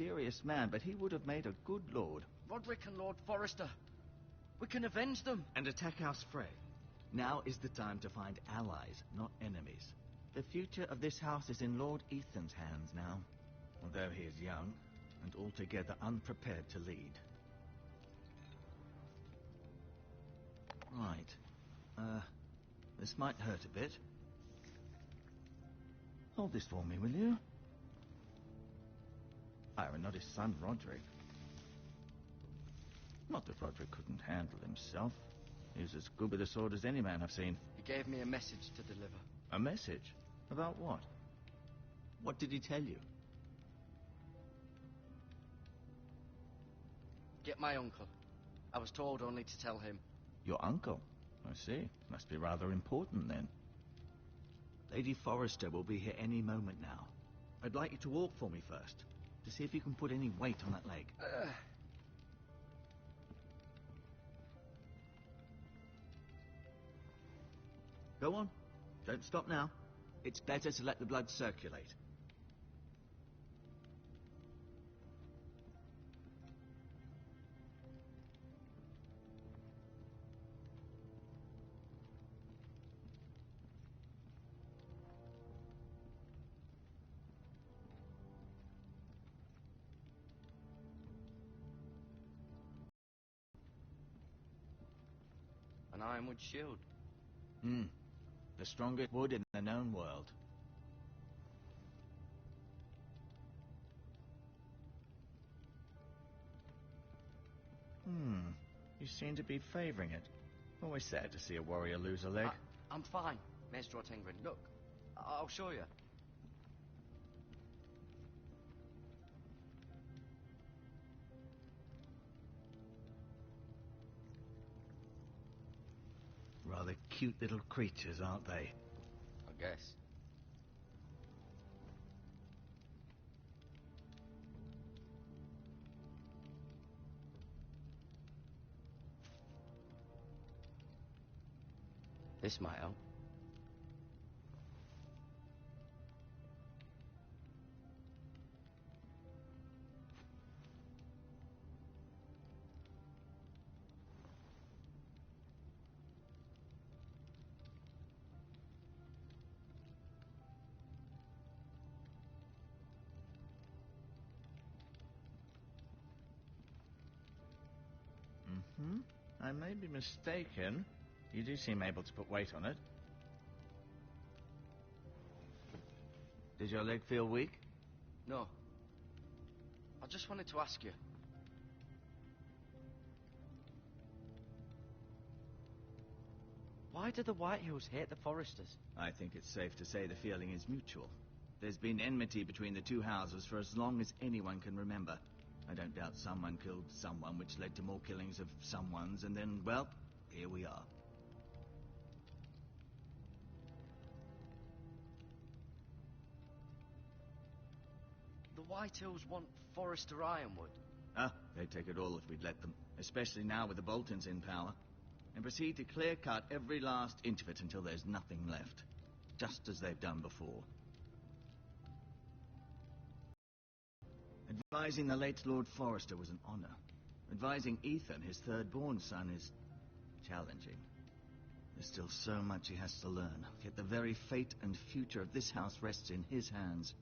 serious man, but he would have made a good lord. Roderick and Lord Forrester. We can avenge them. And attack House Frey. Now is the time to find allies, not enemies. The future of this house is in Lord Ethan's hands now, although he is young and altogether unprepared to lead. Right. This might hurt a bit. Hold this for me, will you? Iron, not his son, Roderick. Not that Roderick couldn't handle himself. He was as good with a sword as any man I've seen. He gave me a message to deliver. A message? About what? What did he tell you? Get my uncle. I was told only to tell him. Your uncle? I see. Must be rather important then. Lady Forrester will be here any moment now. I'd like you to walk for me first, to see if you can put any weight on that leg. Go on. Don't stop now. It's better to let the blood circulate. An ironwood shield. The strongest wood in the known world. You seem to be favoring it. Always sad to see a warrior lose a leg. I'm fine, Maestro Tengrin. Look, I'll show you. Rather cute little creatures, aren't they? I guess. This might help. I may be mistaken. You do seem able to put weight on it. Does your leg feel weak? No. I just wanted to ask you. Why do the Whitehills hate the Forresters? I think it's safe to say the feeling is mutual. There's been enmity between the two houses for as long as anyone can remember. I don't doubt someone killed someone, which led to more killings of someones, and then, well, here we are. The Whitehills want Forrester Ironwood. They'd take it all if we'd let them, especially now with the Boltons in power, and proceed to clear-cut every last inch of it until there's nothing left, just as they've done before. Advising the late Lord Forrester was an honor. Advising Ethan, his third-born son, is challenging. There's still so much he has to learn, yet the very fate and future of this house rests in his hands.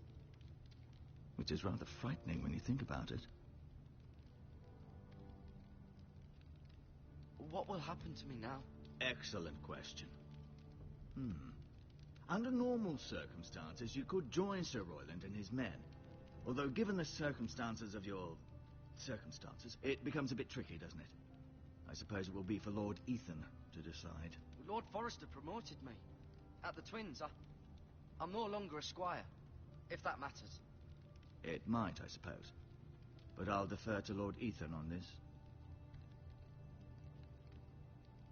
Which is rather frightening when you think about it. What will happen to me now? Excellent question. Under normal circumstances, you could join Sir Royland and his men. Although, given the circumstances of your circumstances, it becomes a bit tricky, doesn't it? I suppose it will be for Lord Ethan to decide. Lord Forrester promoted me. At the Twins, I'm no longer a squire, if that matters. It might, I suppose. But I'll defer to Lord Ethan on this.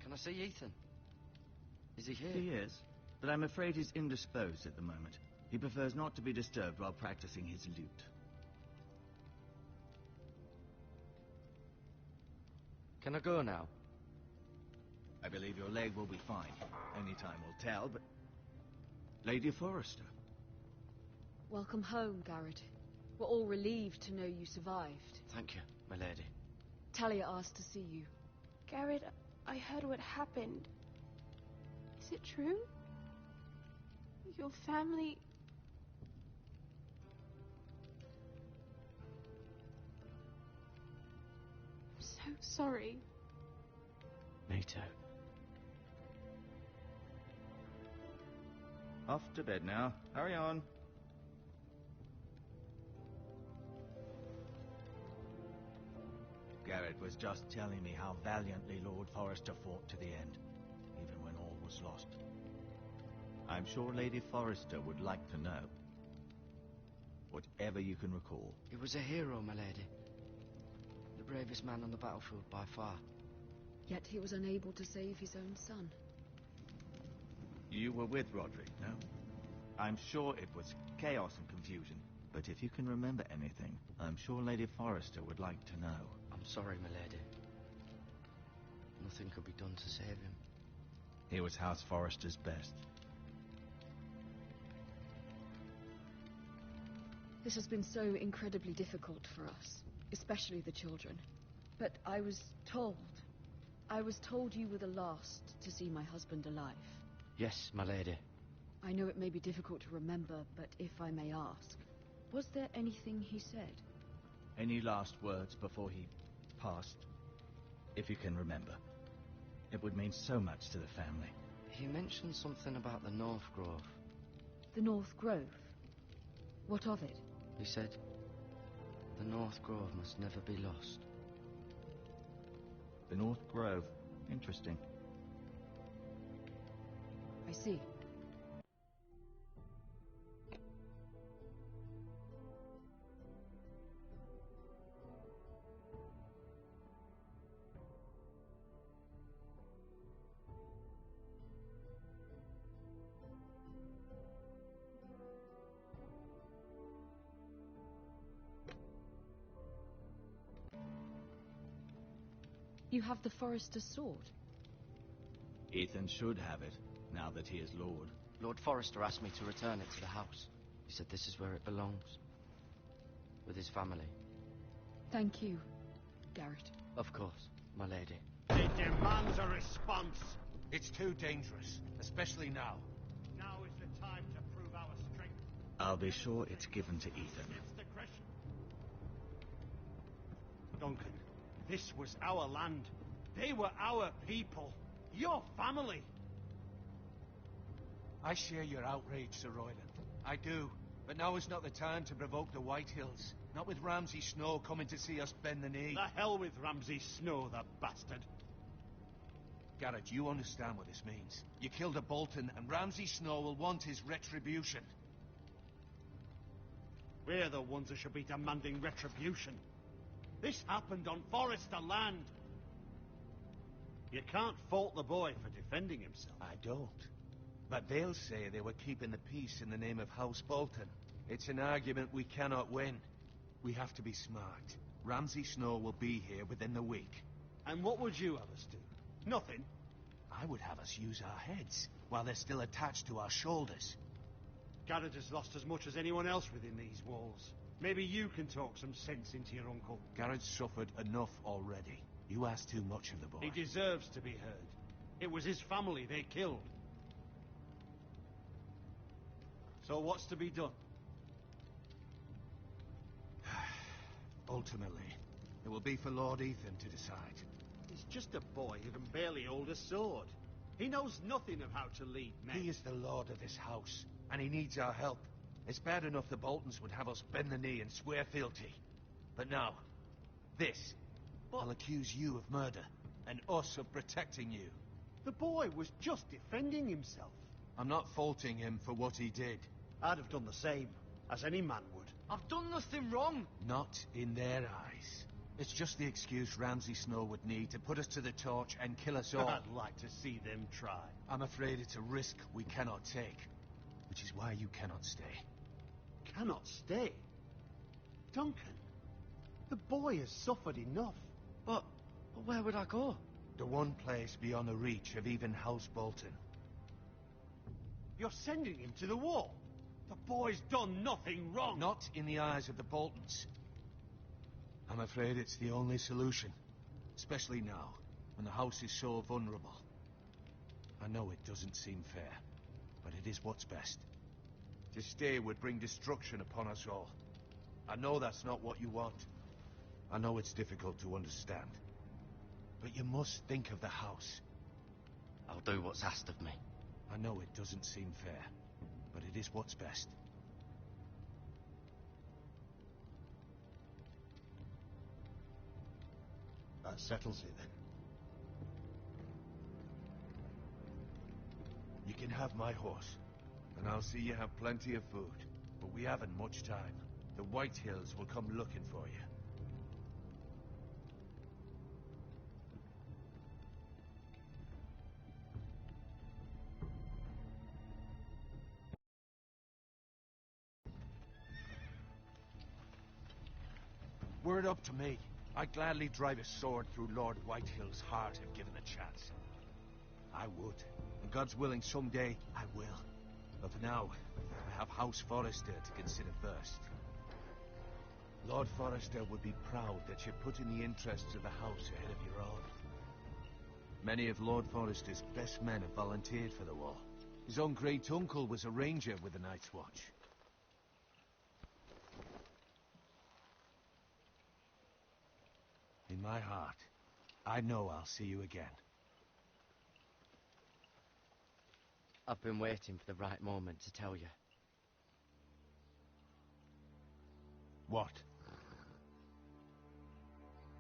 Can I see Ethan? Is he here? He is, but I'm afraid he's indisposed at the moment. He prefers not to be disturbed while practicing his lute. Can I go now? I believe your leg will be fine. Only time will tell, but... Lady Forrester. Welcome home, Garrett. We're all relieved to know you survived. Thank you, my lady. Talia asked to see you. Garrett, I heard what happened. Is it true? Your family... I'm so sorry. Me too. Off to bed now. Hurry on. Garrett was just telling me how valiantly Lord Forrester fought to the end, even when all was lost. I'm sure Lady Forrester would like to know. Whatever you can recall. He was a hero, my lady. The bravest man on the battlefield by far. Yet he was unable to save his own son. You were with Roderick, no? I'm sure it was chaos and confusion, but if you can remember anything, I'm sure Lady Forrester would like to know. I'm sorry, my lady. Nothing could be done to save him. He was House Forrester's best. This has been so incredibly difficult for us, especially the children. But I was told you were the last to see my husband alive. Yes, my lady. I know it may be difficult to remember, but if I may ask, was there anything he said? Any last words before he passed? If you can remember. It would mean so much to the family. He mentioned something about the North Grove. The North Grove? What of it? He said, the North Grove must never be lost. The North Grove. Interesting. I see. You have the Forrester's sword. Ethan should have it, now that he is Lord. Lord Forrester asked me to return it to the house. He said this is where it belongs. With his family. Thank you, Garrett. Of course, my lady. It demands a response. It's too dangerous, especially now. Now is the time to prove our strength. I'll be sure it's given to Ethan. It's the Gresham. Duncan, this was our land. They were our people. Your family. I share your outrage, Sir Royland. I do. But now is not the time to provoke the Whitehills. Not with Ramsay Snow coming to see us bend the knee. The hell with Ramsay Snow, the bastard. Garrett, you understand what this means. You killed a Bolton, and Ramsay Snow will want his retribution. We're the ones who should be demanding retribution. This happened on Forrester land. You can't fault the boy for defending himself. I don't. But they'll say they were keeping the peace in the name of House Bolton. It's an argument we cannot win. We have to be smart. Ramsay Snow will be here within the week. And what would you have us do? Nothing. I would have us use our heads, while they're still attached to our shoulders. Garrett has lost as much as anyone else within these walls. Maybe you can talk some sense into your uncle. Garrett's suffered enough already. You ask too much of the boy. He deserves to be heard. It was his family they killed. So what's to be done? Ultimately, it will be for Lord Ethan to decide. He's just a boy who can barely hold a sword. He knows nothing of how to lead men. He is the lord of this house, and he needs our help. It's bad enough the Boltons would have us bend the knee and swear fealty. But now, this. I'll accuse you of murder, and us of protecting you. The boy was just defending himself. I'm not faulting him for what he did. I'd have done the same, as any man would. I've done nothing wrong. Not in their eyes. It's just the excuse Ramsay Snow would need to put us to the torch and kill us all. I'd like to see them try. I'm afraid it's a risk we cannot take, which is why you cannot stay. Cannot stay? Duncan, the boy has suffered enough. But where would I go? The one place beyond the reach of even House Bolton. You're sending him to the wall? The boy's done nothing wrong. Not in the eyes of the Boltons. I'm afraid it's the only solution. Especially now, when the house is so vulnerable. I know it doesn't seem fair, but it is what's best. To stay would bring destruction upon us all. I know that's not what you want. I know it's difficult to understand. But you must think of the house. I'll do what's asked of me. I know it doesn't seem fair, but it is what's best. That settles it then. You can have my horse, and I'll see you have plenty of food. But we haven't much time. The White Hills will come looking for you. Were it up to me, I'd gladly drive a sword through Lord Whitehill's heart if given a chance. I would. And God's willing, someday I will. But for now, I have House Forrester to consider first. Lord Forrester would be proud that you're putting the interests of the house ahead of your own. Many of Lord Forrester's best men have volunteered for the war. His own great-uncle was a ranger with the Night's Watch. In my heart, I know I'll see you again. I've been waiting for the right moment to tell you. What?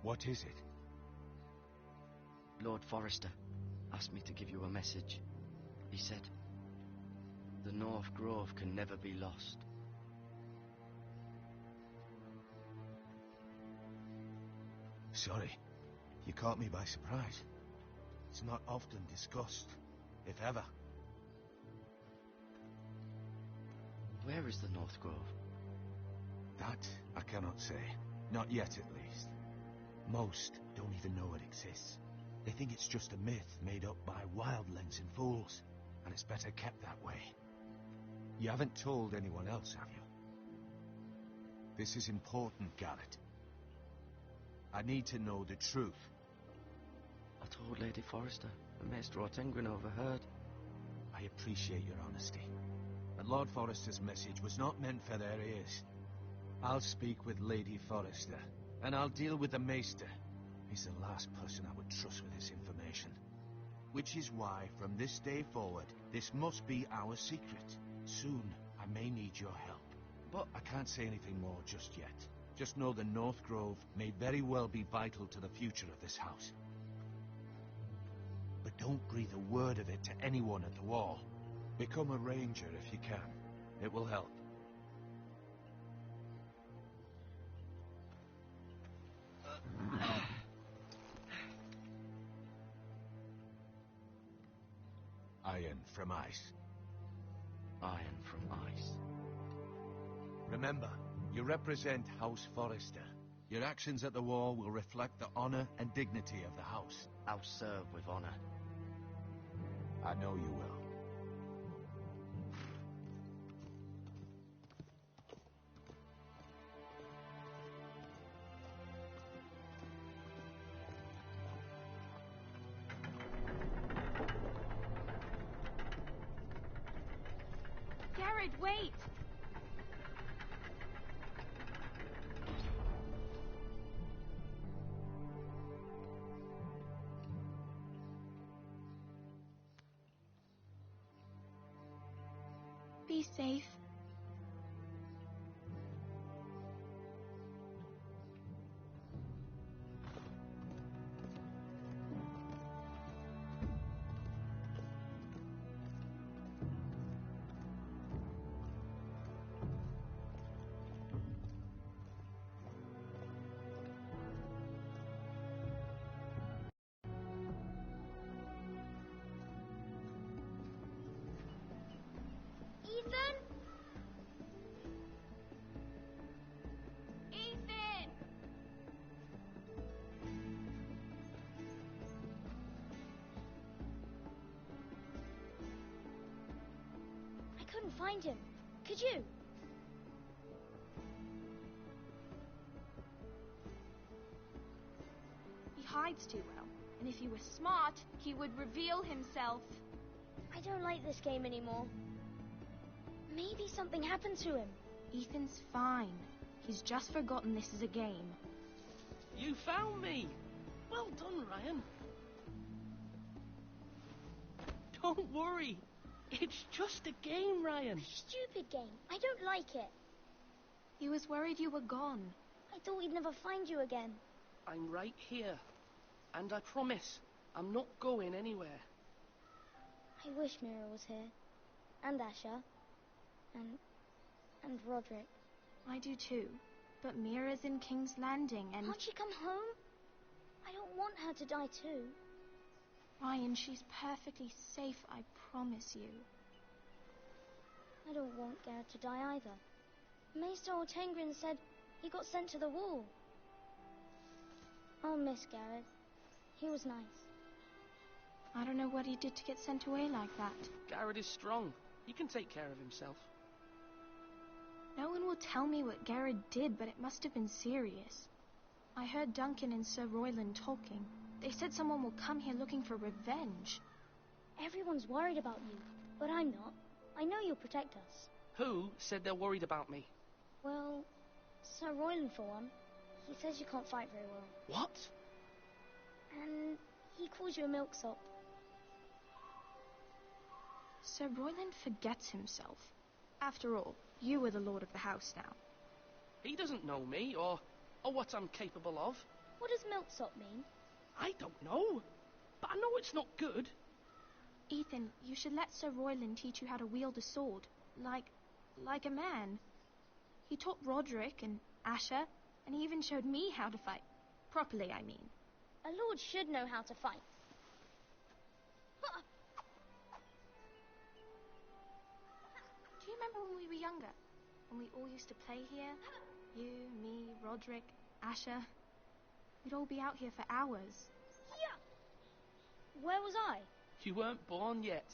What is it? Lord Forrester asked me to give you a message. He said, the North Grove can never be lost. Sorry, you caught me by surprise. It's not often discussed, if ever. Where is the North Grove? That I cannot say. Not yet, at least. Most don't even know it exists. They think it's just a myth made up by wildlings and fools, and it's better kept that way. You haven't told anyone else, have you? This is important, Garrett. I need to know the truth. I told Lady Forrester, and Maester Ortengrin overheard. I appreciate your honesty. But Lord Forrester's message was not meant for their ears. I'll speak with Lady Forrester, and I'll deal with the Maester. He's the last person I would trust with this information. Which is why, from this day forward, this must be our secret. Soon, I may need your help. But I can't say anything more just yet. Just know the North Grove may very well be vital to the future of this house. But don't breathe a word of it to anyone at the wall. Become a ranger if you can. It will help. Iron from ice. Iron from ice. Remember, you represent House Forrester. Your actions at the wall will reflect the honor and dignity of the house. I'll serve with honor. I know you will. Garrett, wait! Be safe. Ethan? Ethan! I couldn't find him. Could you? He hides too well, and if he were smart, he would reveal himself. I don't like this game anymore. Maybe something happened to him. Ethan's fine. He's just forgotten this is a game. You found me! Well done, Ryan. Don't worry. It's just a game, Ryan. Stupid game. I don't like it. He was worried you were gone. I thought we'd never find you again. I'm right here. And I promise, I'm not going anywhere. I wish Mira was here. And Asher. And Roderick. I do too. But Mira's in King's Landing and... Can't she come home? I don't want her to die too. Ryan, she's perfectly safe, I promise you. I don't want Garrett to die either. Maester Ortengrin said he got sent to the wall. I'll miss Garrett. He was nice. I don't know what he did to get sent away like that. Garrett is strong. He can take care of himself. No one will tell me what Garrett did, but it must have been serious. I heard Duncan and Sir Royland talking. They said someone will come here looking for revenge. Everyone's worried about you, but I'm not. I know you'll protect us. Who said they're worried about me? Well, Sir Royland for one. He says you can't fight very well. What? And he calls you a milksop. Sir Royland forgets himself. After all, you are the lord of the house now. He doesn't know me, or what I'm capable of. What does milksop mean? I don't know, but I know it's not good. Ethan, you should let Sir Royland teach you how to wield a sword, like a man. He taught Roderick and Asher, and he even showed me how to fight. Properly, I mean. A lord should know how to fight. Do you remember when we were younger? When we all used to play here? You, me, Roderick, Asher. We'd all be out here for hours. Yeah. Where was I? You weren't born yet.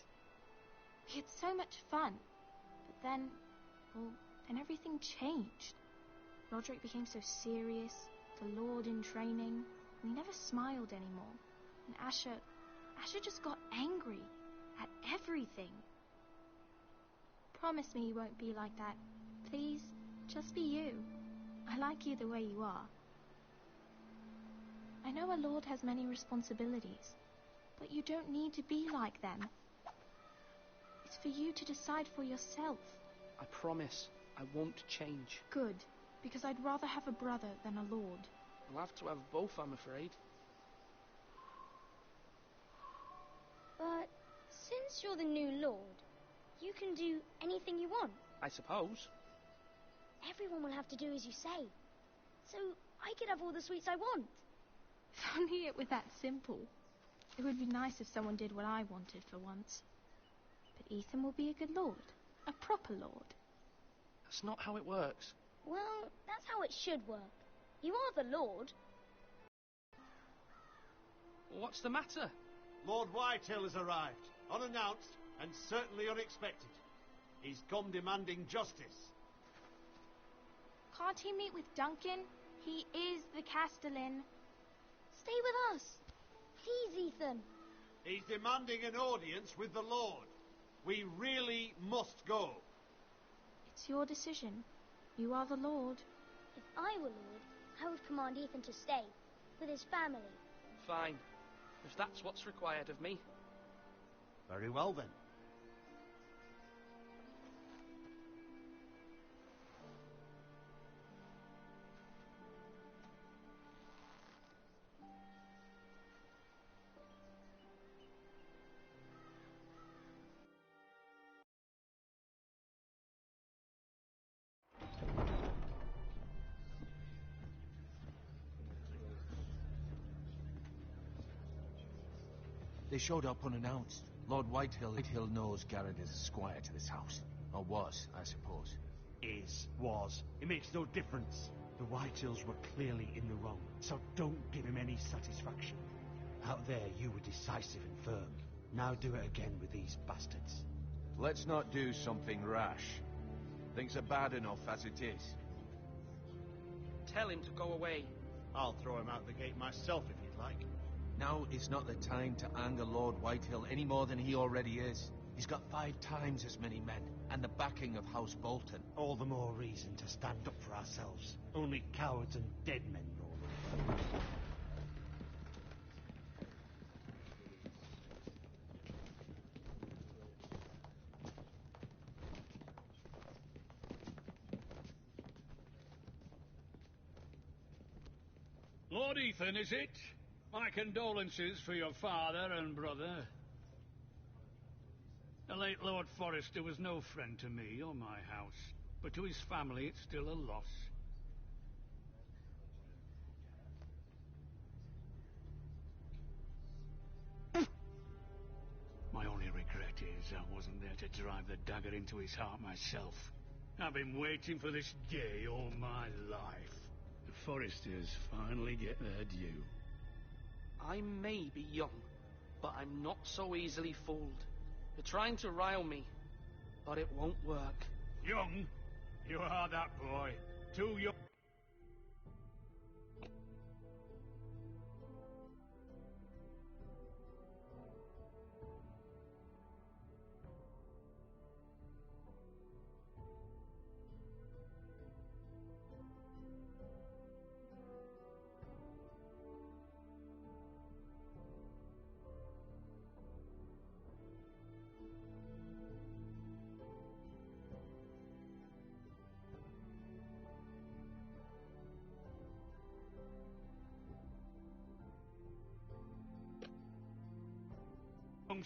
We had so much fun. But then everything changed. Roderick became so serious, the Lord in training, and he never smiled anymore. And Asher just got angry at everything. Promise me you won't be like that. Please, just be you. I like you the way you are. I know a lord has many responsibilities, but you don't need to be like them. It's for you to decide for yourself. I promise I won't change. Good, because I'd rather have a brother than a lord. I'll have to have both, I'm afraid. But since you're the new lord, you can do anything you want. I suppose. Everyone will have to do as you say. So I could have all the sweets I want. If only it were that simple. It would be nice if someone did what I wanted for once. But Ethan will be a good lord. A proper lord. That's not how it works. Well, that's how it should work. You are the lord. What's the matter? Lord Whitehill has arrived, unannounced and certainly unexpected. He's come demanding justice. Can't he meet with Duncan? He is the Castellan. Stay with us. Please, Ethan. He's demanding an audience with the Lord. We really must go. It's your decision. You are the lord. If I were lord, I would command Ethan to stay, with his family. Fine. If that's what's required of me. Very well then. They showed up unannounced. Lord Whitehill knows Garrett is a squire to this house. Or was, I suppose. Was. It makes no difference. The Whitehills were clearly in the wrong, so don't give him any satisfaction. Out there, you were decisive and firm. Now do it again with these bastards. Let's not do something rash. Things are bad enough as it is. Tell him to go away. I'll throw him out the gate myself if you'd like. Now is not the time to anger Lord Whitehill any more than he already is. He's got 5 times as many men, and the backing of House Bolton. All the more reason to stand up for ourselves. Only cowards and dead men know. Lord Ethan, is it? My condolences for your father and brother. The late Lord Forrester was no friend to me or my house, but to his family it's still a loss. My only regret is I wasn't there to drive the dagger into his heart myself. I've been waiting for this day all my life. The Forresters finally get their due. I may be young, but I'm not so easily fooled. You're trying to rile me, but it won't work. Young? You are that boy. Too young.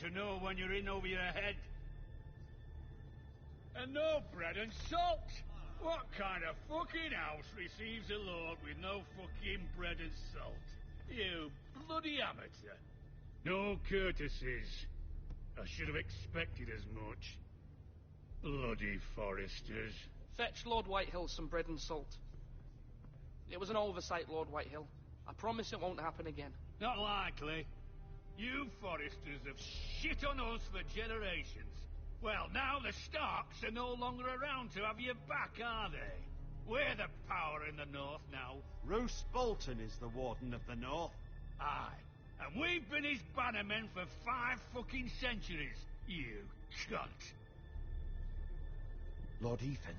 To know when you're in over your head. And no bread and salt! What kind of fucking house receives a lord with no fucking bread and salt? You bloody amateur. No courtesies. I should have expected as much. Bloody Forresters. Fetch Lord Whitehill some bread and salt. It was an oversight, Lord Whitehill. I promise it won't happen again. Not likely. You Forresters have shit on us for generations. Well, now the Starks are no longer around to have your back, are they? We're the power in the north now. Roose Bolton is the Warden of the North. Aye. And we've been his bannermen for 5 fucking centuries, you cunt. Lord Ethan,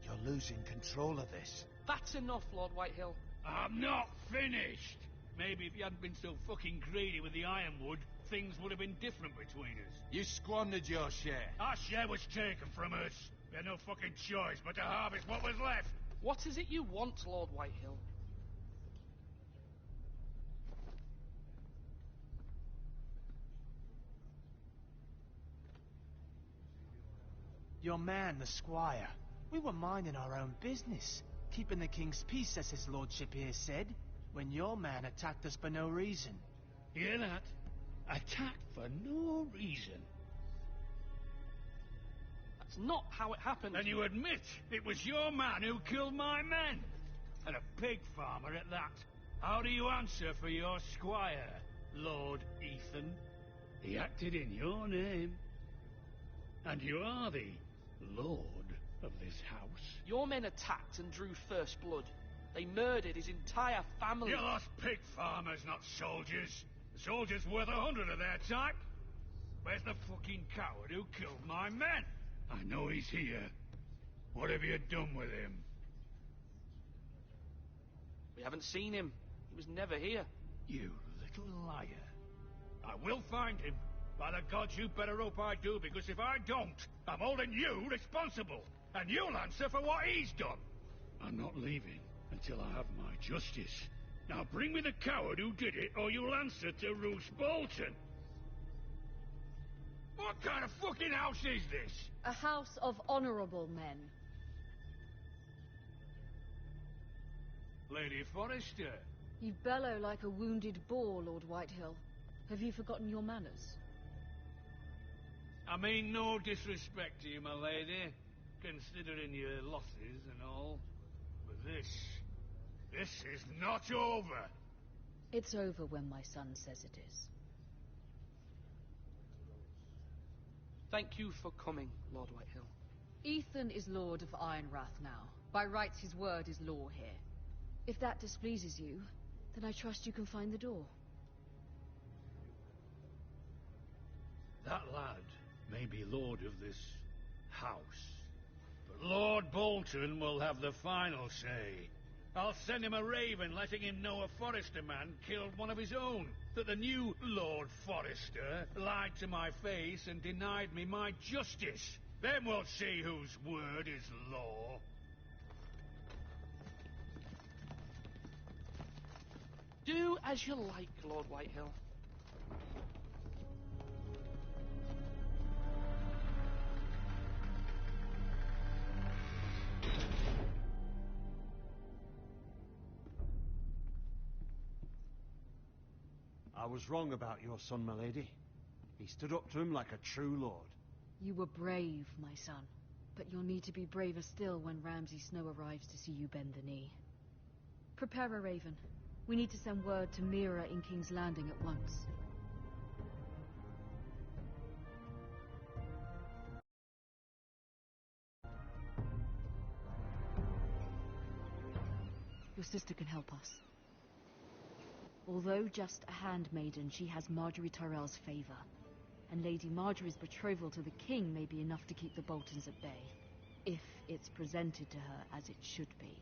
you're losing control of this. That's enough, Lord Whitehill. I'm not finished. Maybe if you hadn't been so fucking greedy with the ironwood, things would have been different between us. You squandered your share. Our share was taken from us. We had no fucking choice but to harvest what was left. What is it you want, Lord Whitehill? Your man, the squire. We were minding our own business, keeping the king's peace, as his lordship here said, when your man attacked us for no reason. Hear that? Attacked for no reason. That's not how it happened. And you admit it was your man who killed my men? And a pig farmer at that. How do you answer for your squire, Lord Ethan? He acted in your name. And you are the lord of this house. Your men attacked and drew first blood. They murdered his entire family. You lost pig farmers, not soldiers. The soldiers worth 100 of their type. Where's the fucking coward who killed my men? I know he's here. What have you done with him? We haven't seen him. He was never here. You little liar. I will find him. By the gods, you better hope I do, because if I don't, I'm holding you responsible. And you'll answer for what he's done. I'm not leaving until I have my justice. Now bring me the coward who did it, or you'll answer to Roose Bolton. What kind of fucking house is this? A house of honorable men. Lady Forrester. You bellow like a wounded boar, Lord Whitehill. Have you forgotten your manners? I mean no disrespect to you, my lady, considering your losses and all. But this is not over. It's over when my son says it is. Thank you for coming, Lord Whitehill. Ethan is Lord of Ironrath now. By rights, his word is law here. If that displeases you, then I trust you can find the door. That lad may be lord of this house, but Lord Bolton will have the final say. I'll send him a raven letting him know a Forrester man killed one of his own, that the new Lord Forrester lied to my face and denied me my justice. Then we'll see whose word is law. Do as you like, Lord Whitehill. I was wrong about your son, my lady. He stood up to him like a true lord. You were brave, my son. But you'll need to be braver still when Ramsay Snow arrives to see you bend the knee. Prepare a raven. We need to send word to Mira in King's Landing at once. Your sister can help us. Although just a handmaiden, she has Marjorie Tyrell's favor. And Lady Marjorie's betrothal to the king may be enough to keep the Boltons at bay. If it's presented to her as it should be.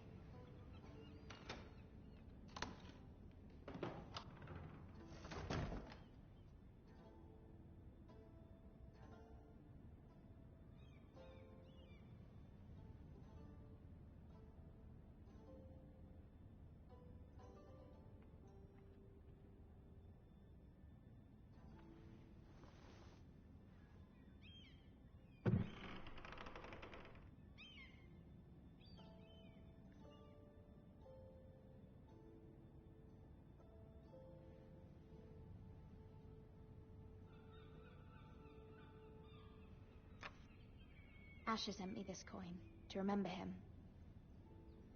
Asher sent me this coin to remember him.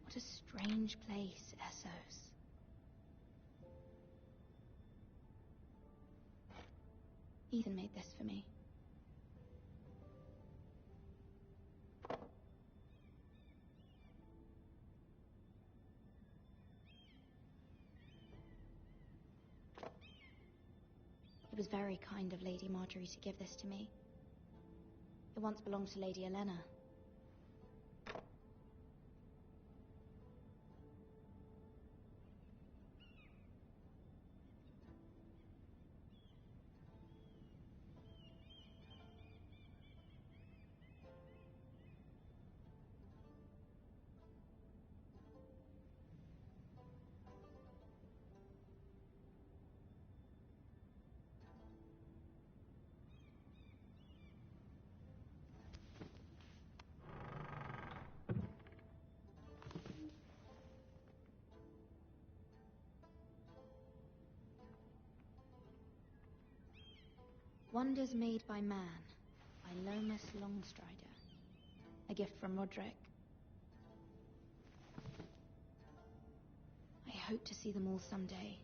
What a strange place, Essos. Ethan made this for me. It was very kind of Lady Marjorie to give this to me. It once belonged to Lady Elena. Wonders Made by Man, by Lomas Longstrider. A gift from Roderick. I hope to see them all someday.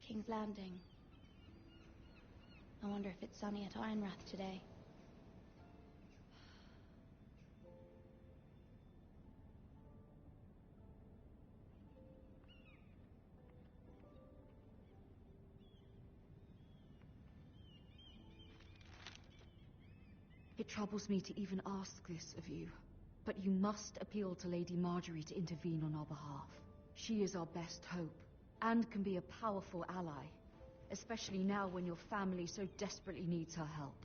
King's Landing. I wonder if it's sunny at Ironrath today. It troubles me to even ask this of you, but you must appeal to Lady Marjorie to intervene on our behalf. She is our best hope, and can be a powerful ally, especially now when your family so desperately needs her help.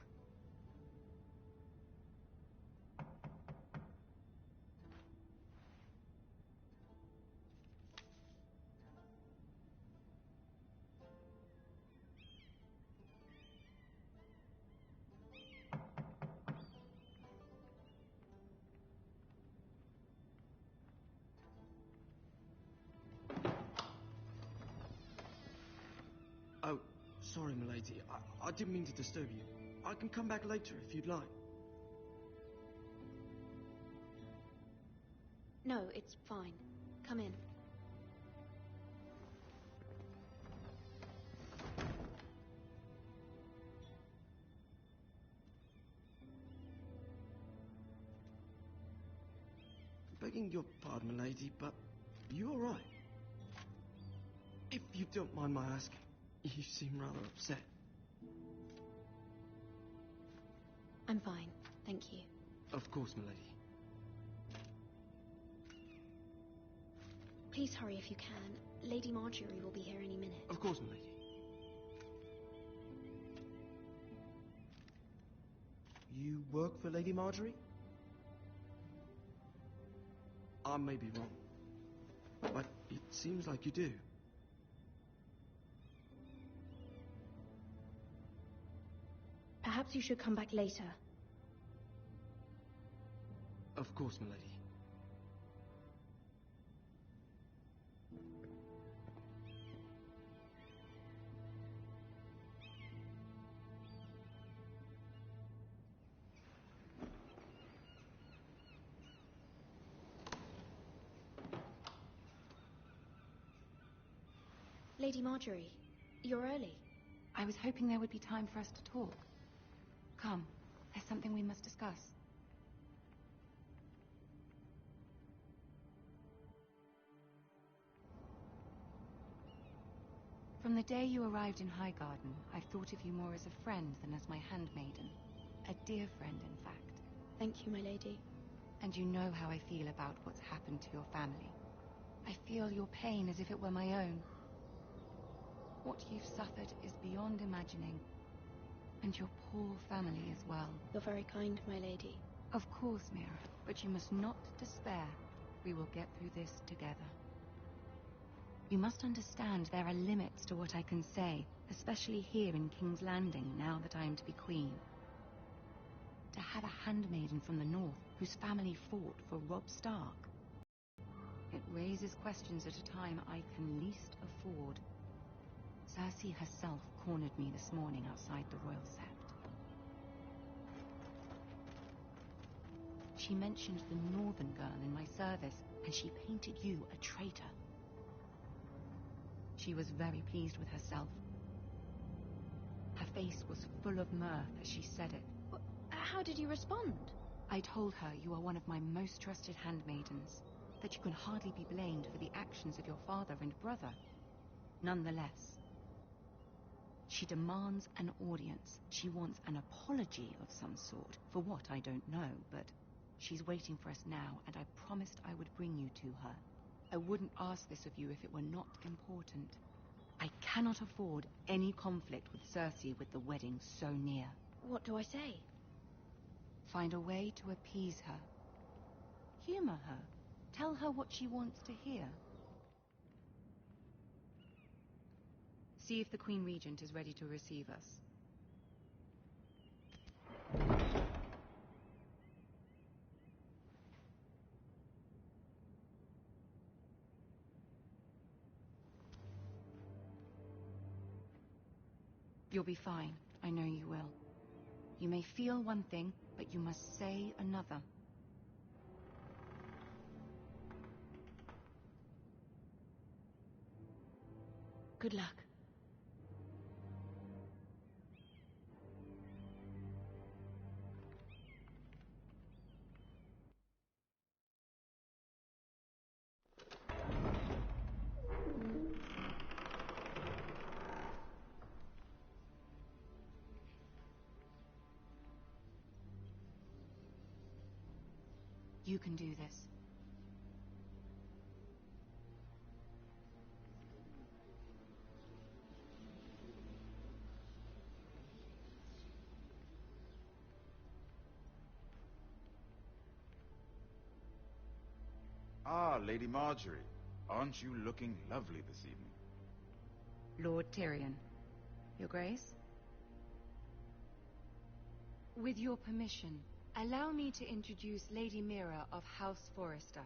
Sorry, milady. I didn't mean to disturb you. I can come back later if you'd like. No, it's fine. Come in. Begging your pardon, milady, but you all right? If you don't mind my asking, you seem rather upset. I'm fine, thank you. Of course, milady. Please hurry if you can. Lady Marjorie will be here any minute. Of course, milady. You work for Lady Marjorie? I may be wrong, but it seems like you do. Perhaps you should come back later. Of course, milady. Lady Marjorie, you're early. I was hoping there would be time for us to talk. Come, there's something we must discuss. From the day you arrived in Highgarden, I've thought of you more as a friend than as my handmaiden. A dear friend, in fact. Thank you, my lady. And you know how I feel about what's happened to your family. I feel your pain as if it were my own. What you've suffered is beyond imagining. And your poor family as well. You're very kind, my lady. Of course, Mira, but you must not despair. We will get through this together. You must understand there are limits to what I can say, especially here in King's Landing, now that I am to be queen. To have a handmaiden from the north, whose family fought for Robb Stark. It raises questions at a time I can least afford. Cersei herself cornered me this morning outside the Royal Sept. She mentioned the northern girl in my service, and she painted you a traitor. She was very pleased with herself. Her face was full of mirth as she said it. How did you respond? I told her you are one of my most trusted handmaidens, that you can hardly be blamed for the actions of your father and brother. Nonetheless, she demands an audience. She wants an apology of some sort, for what I don't know, but she's waiting for us now, and I promised I would bring you to her. I wouldn't ask this of you if it were not important. I cannot afford any conflict with Cersei with the wedding so near. What do I say? Find a way to appease her. Humor her. Tell her what she wants to hear. See if the Queen Regent is ready to receive us. You'll be fine. I know you will. You may feel one thing, but you must say another. Good luck. You can do this. Ah, Lady Marjorie. Aren't you looking lovely this evening? Lord Tyrion. Your Grace? With your permission, allow me to introduce Lady Mira of House Forrester.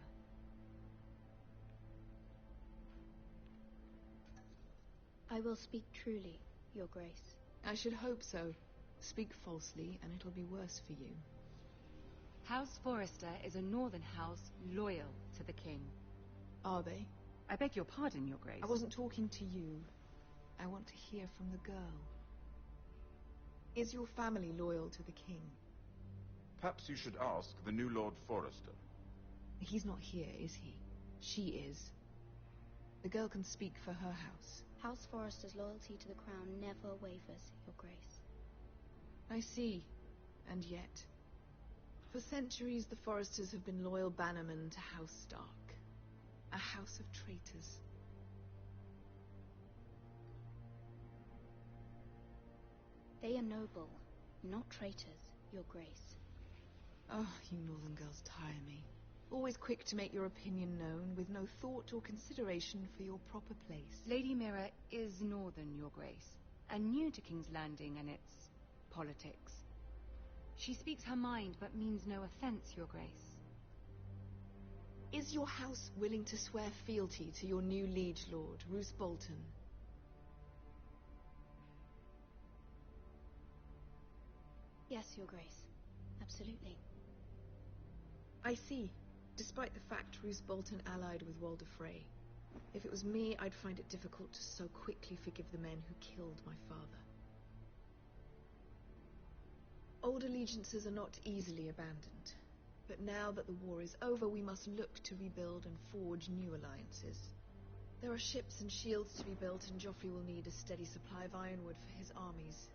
I will speak truly. Your Grace. I should hope so. Speak falsely, and it'll be worse for you. House Forrester is a northern house loyal to the king. Are they? I beg your pardon, Your Grace. I wasn't talking to you. I want to hear from the girl. Is your family loyal to the king? Perhaps you should ask the new Lord Forrester. He's not here, is he? She is. The girl can speak for her house. House Forrester's loyalty to the crown never wavers, Your Grace. I see. And yet, for centuries the Forresters have been loyal bannermen to House Stark. A house of traitors. They are noble, not traitors, Your Grace. Oh, you northern girls tire me. Always quick to make your opinion known, with no thought or consideration for your proper place. Lady Mira is northern, Your Grace, and new to King's Landing and its politics. She speaks her mind, but means no offense, Your Grace. Is your house willing to swear fealty to your new liege lord, Roose Bolton? Yes, Your Grace. Absolutely. I see. Despite the fact Roose Bolton allied with Walder Frey. If it was me, I'd find it difficult to so quickly forgive the men who killed my father. Old allegiances are not easily abandoned. But now that the war is over, we must look to rebuild and forge new alliances. There are ships and shields to be built, and Joffrey will need a steady supply of ironwood for his armies.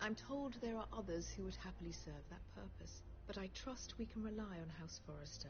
I'm told there are others who would happily serve that purpose, but I trust we can rely on House Forrester.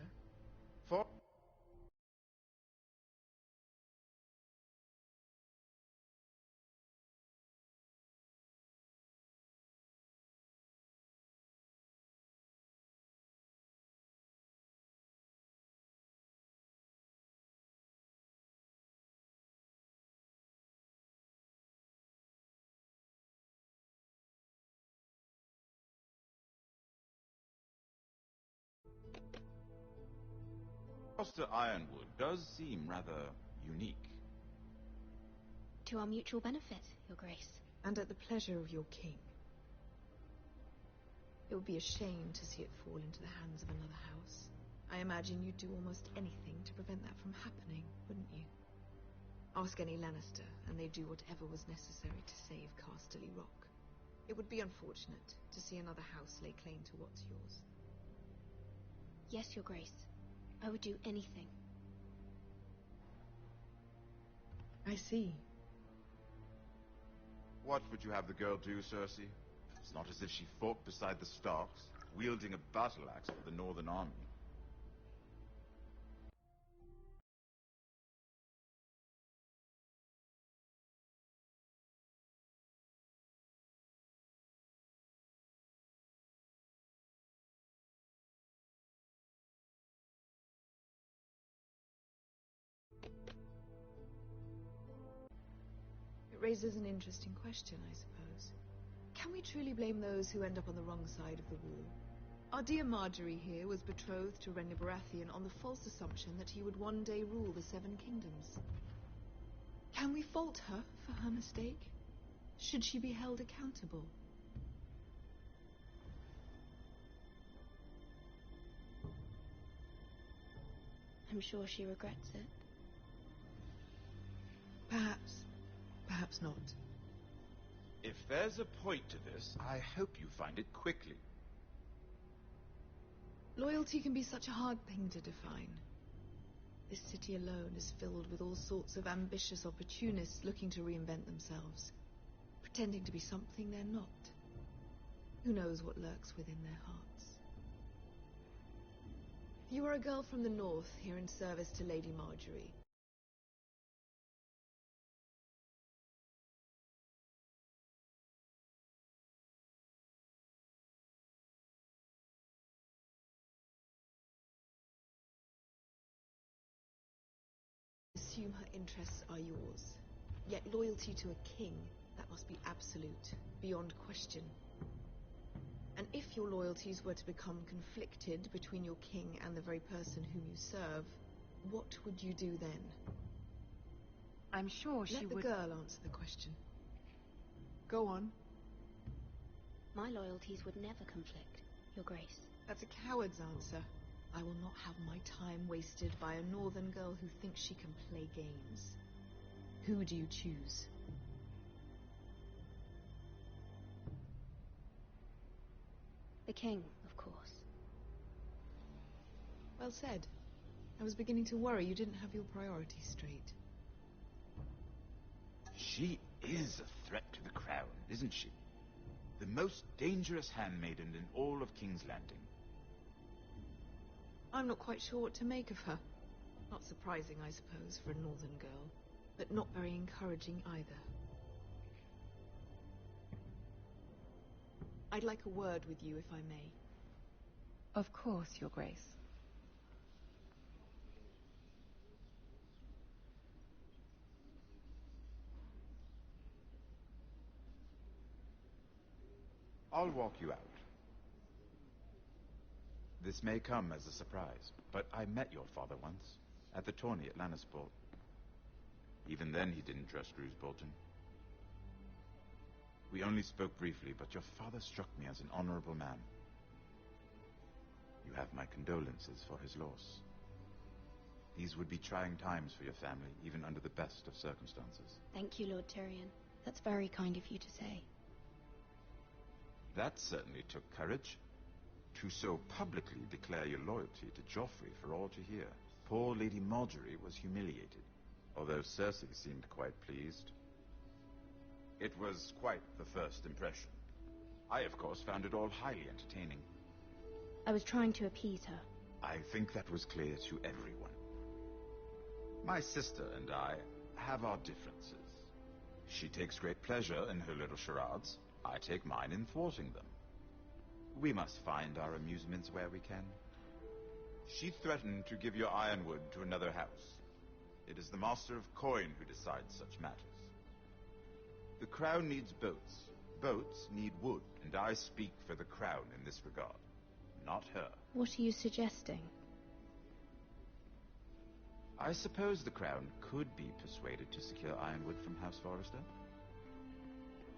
Foster Ironwood does seem rather unique. To our mutual benefit, Your Grace. And at the pleasure of your king. It would be a shame to see it fall into the hands of another house. I imagine you'd do almost anything to prevent that from happening, wouldn't you? Ask any Lannister, and they'd do whatever was necessary to save Casterly Rock. It would be unfortunate to see another house lay claim to what's yours. Yes, Your Grace. I would do anything. I see. What would you have the girl do, Cersei? It's not as if she fought beside the Starks, wielding a battle axe for the Northern Army. It raises an interesting question, I suppose. Can we truly blame those who end up on the wrong side of the war? Our dear Marjorie here was betrothed to Renly Baratheon on the false assumption that he would one day rule the Seven Kingdoms. Can we fault her for her mistake? Should she be held accountable? I'm sure she regrets it. Perhaps. Perhaps not. If there's a point to this, I hope you find it quickly. Loyalty can be such a hard thing to define. This city alone is filled with all sorts of ambitious opportunists looking to reinvent themselves, pretending to be something they're not. Who knows what lurks within their hearts? You are a girl from the north, here in service to Lady Marjorie. Assume her interests are yours. Yet loyalty to a king, that must be absolute, beyond question. And if your loyalties were to become conflicted between your king and the very person whom you serve, what would you do then? I'm sure she would... Let the girl answer the question. Go on. My loyalties would never conflict, Your Grace. That's a coward's answer. I will not have my time wasted by a northern girl who thinks she can play games. Who do you choose? The king, of course. Well said. I was beginning to worry you didn't have your priorities straight. She is a threat to the crown, isn't she? The most dangerous handmaiden in all of King's Landing. I'm not quite sure what to make of her. Not surprising, I suppose, for a northern girl, but not very encouraging either. I'd like a word with you, if I may. Of course, Your Grace. I'll walk you out. This may come as a surprise, but I met your father once, at the tourney at Lannisport. Even then he didn't trust Roose Bolton. We only spoke briefly, but your father struck me as an honorable man. You have my condolences for his loss. These would be trying times for your family, even under the best of circumstances. Thank you, Lord Tyrion. That's very kind of you to say. That certainly took courage. To so publicly declare your loyalty to Joffrey for all to hear. Poor Lady Margaery was humiliated, although Cersei seemed quite pleased. It was quite the first impression. I, of course, found it all highly entertaining. I was trying to appease her. I think that was clear to everyone. My sister and I have our differences. She takes great pleasure in her little charades. I take mine in thwarting them. We must find our amusements where we can. She threatened to give your ironwood to another house. It is the Master of Coin who decides such matters. The crown needs boats. Boats need wood, and I speak for the crown in this regard, not her. What are you suggesting? I suppose the crown could be persuaded to secure ironwood from House Forrester.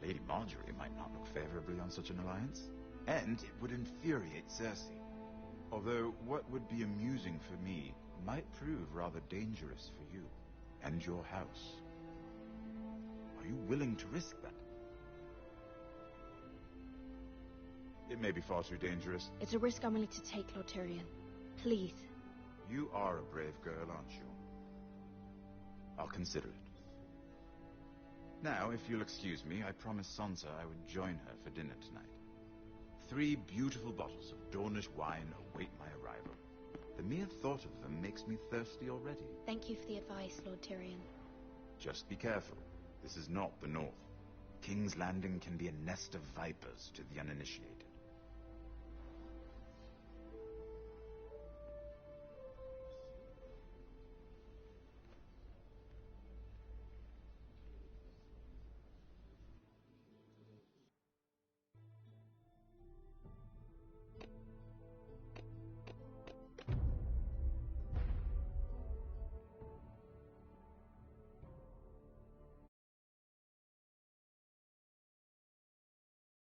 Lady Margaery might not look favorably on such an alliance, and it would infuriate Cersei. Although what would be amusing for me might prove rather dangerous for you and your house. Are you willing to risk that? It may be far too dangerous. It's a risk I'm willing to take, Lord Tyrion. Please. You are a brave girl, aren't you? I'll consider it. Now, if you'll excuse me, I promised Sansa I would join her for dinner tonight. 3 beautiful bottles of Dornish wine await my arrival. The mere thought of them makes me thirsty already. Thank you for the advice, Lord Tyrion. Just be careful. This is not the North. King's Landing can be a nest of vipers to the uninitiated.